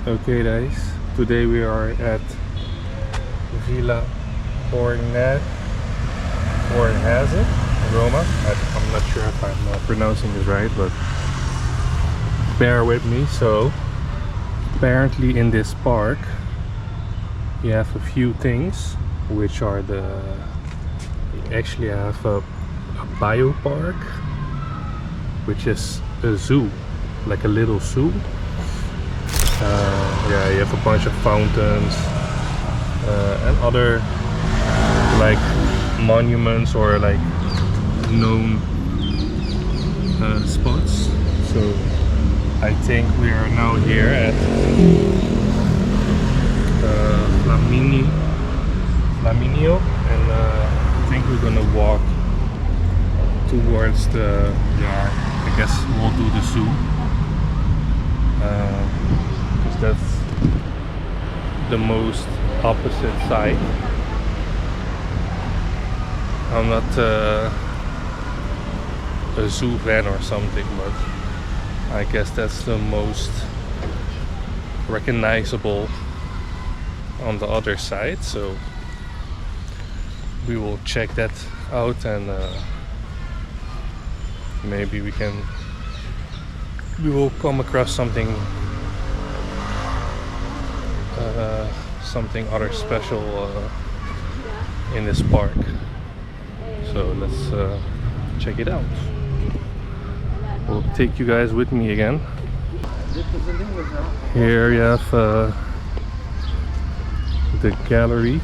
Okay guys, today we are at Villa Borghese, Roma. I'm not sure if I'm pronouncing this right, but bear with me. So apparently in this park you have a few things, which are you actually have a biopark, which is a zoo, like a little zoo. Yeah, you have a bunch of fountains and other like monuments or like known spots. So I think we are now here at Flaminio, and I think we're gonna walk towards the, yeah, I guess we'll do the zoo, because that's the most opposite side. I'm not a zoo fan or something, but I guess that's the most recognizable on the other side, so we will check that out, and maybe we will come across something other special in this park. So let's check it out. We'll take you guys with me again. Here you have the gallery.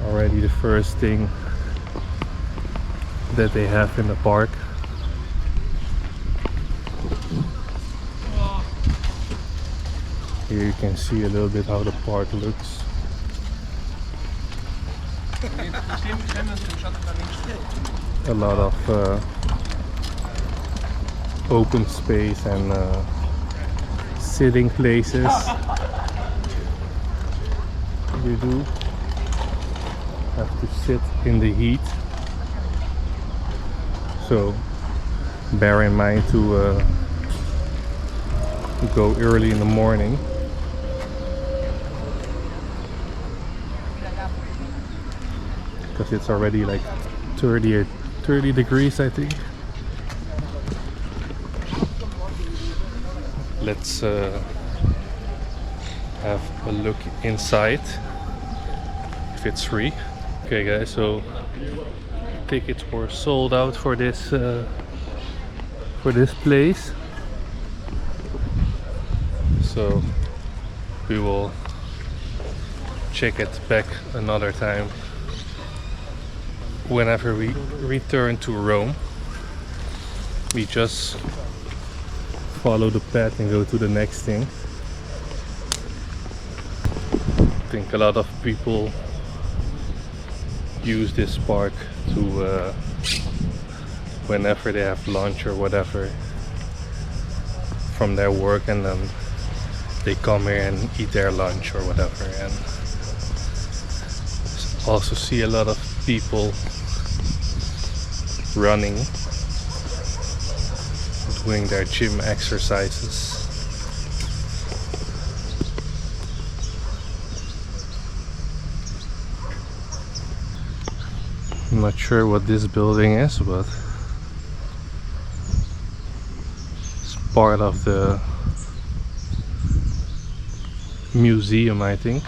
Already the first thing that they have in the park. Here you can see a little bit how the park looks. A lot of open space and sitting places. You do have to sit in the heat, so bear in mind to go early in the morning. Because it's already like 30 degrees, I think. Let's have a look inside if it's free. Okay guys, so tickets were sold out for this place, so we will check it back another time whenever we return to Rome. We just follow the path and go to the next thing. I think a lot of people use this park to whenever they have lunch or whatever from their work, and then they come here and eat their lunch or whatever. And also see a lot of people running, doing their gym exercises. I'm not sure what this building is, but it's part of the museum, I think.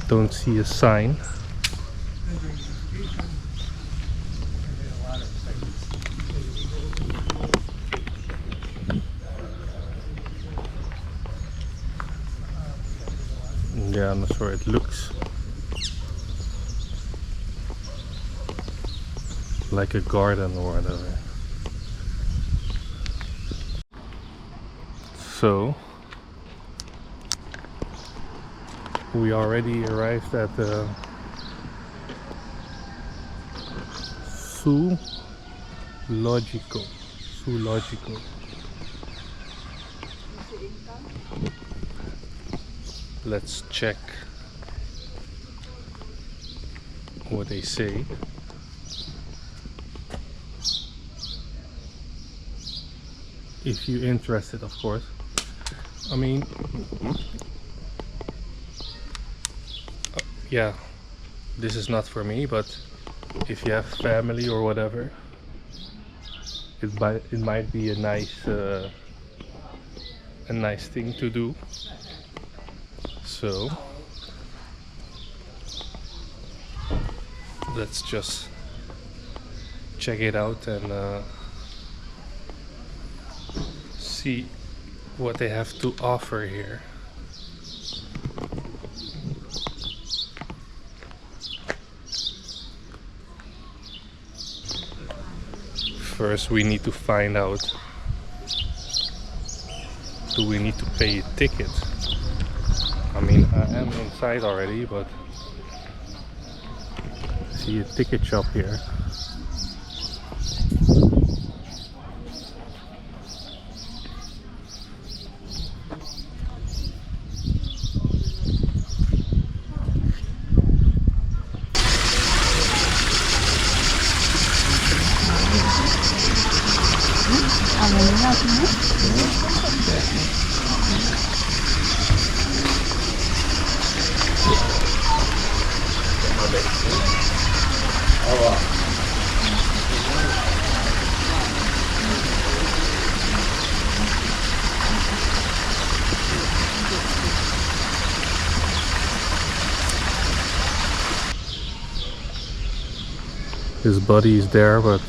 Don't see a sign. Yeah, I'm not sure. It looks like a garden or whatever. So we already arrived at the Zoologico. Let's check what they say. if you're interested, of course. I mean, yeah, this is not for me, but if you have family or whatever, it might be a nice thing to do. So let's just check it out and see what they have to offer here. First we need to find out, do we need to pay a ticket? I mean, I am inside already, but I see a ticket shop here. His body is there, but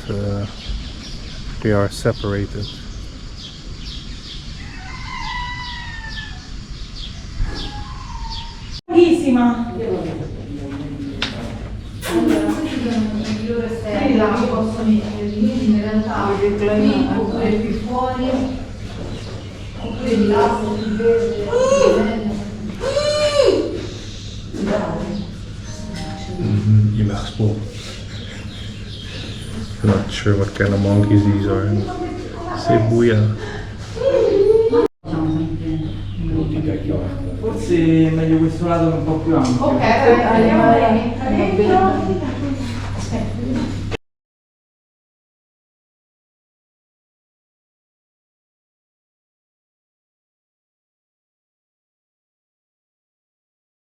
they are separated. Bellissima! Là posso mettere in realtà qui oppure qui fuori oppure di là se si vede. Je mag spoor. I'm not sure what kind of monkeys these are. Cebuya. Forse è meglio questo lato che è un po' più ampio. Ok, andiamo dentro.